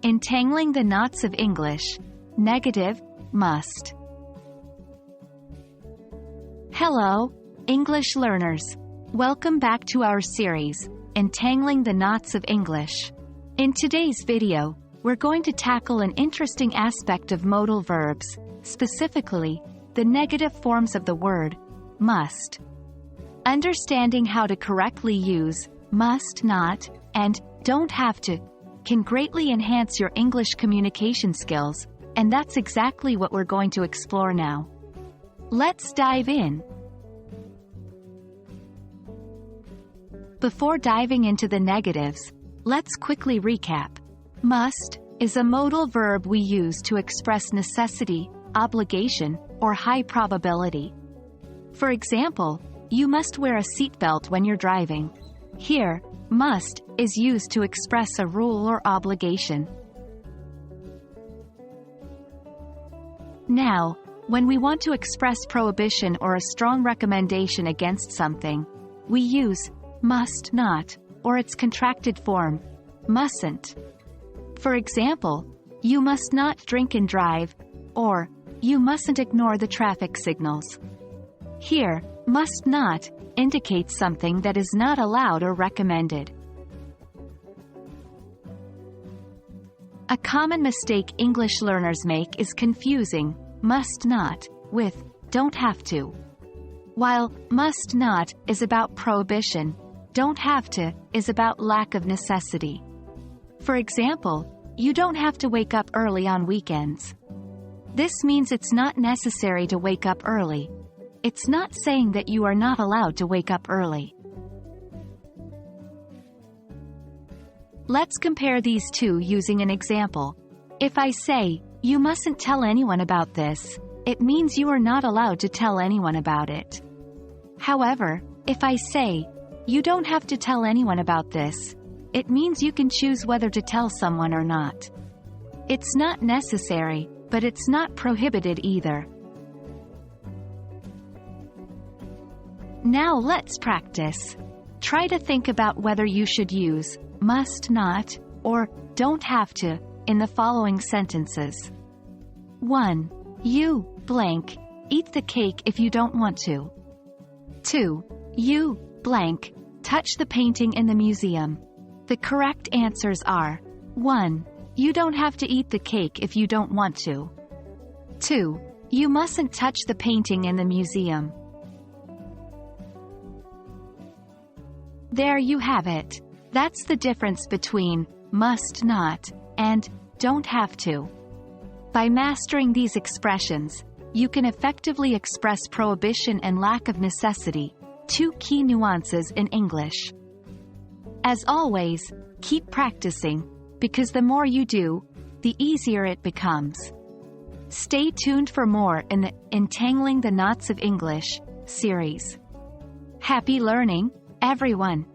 Entangling the knots of English. Negative, must. Hello, English learners. Welcome back to our series, Untangling the Knots of English. In today's video, we're going to tackle an interesting aspect of modal verbs, specifically, the negative forms of the word must. Understanding how to correctly use must not and don't have to can greatly enhance your English communication skills, and that's exactly what we're going to explore now. Let's dive in. Before diving into the negatives, let's quickly recap. Must is a modal verb we use to express necessity, obligation, or high probability. For example, you must wear a seatbelt when you're driving. Here, must is used to express a rule or obligation. Now, when we want to express prohibition or a strong recommendation against something, we use must not, or its contracted form, mustn't. For example, you must not drink and drive, or you mustn't ignore the traffic signals. Here, must not indicates something that is not allowed or recommended. A common mistake English learners make is confusing must not with don't have to. While must not is about prohibition, don't have to is about lack of necessity. For example, you don't have to wake up early on weekends. This means it's not necessary to wake up early. It's not saying that you are not allowed to wake up early. Let's compare these two using an example. If I say, you mustn't tell anyone about this, it means you are not allowed to tell anyone about it. However, if I say, you don't have to tell anyone about this, it means you can choose whether to tell someone or not. It's not necessary, but it's not prohibited either. Now let's practice. Try to think about whether you should use must not or don't have to in the following sentences. 1. You, blank, eat the cake if you don't want to. 2. You, blank, touch the painting in the museum. The correct answers are 1. You don't have to eat the cake if you don't want to. 2. You mustn't touch the painting in the museum. There you have it. That's the difference between must not and don't have to. By mastering these expressions, you can effectively express prohibition and lack of necessity, two key nuances in English. As always, keep practicing, because the more you do, the easier it becomes. Stay tuned for more in the Untangling the Knots of English series. Happy learning, everyone!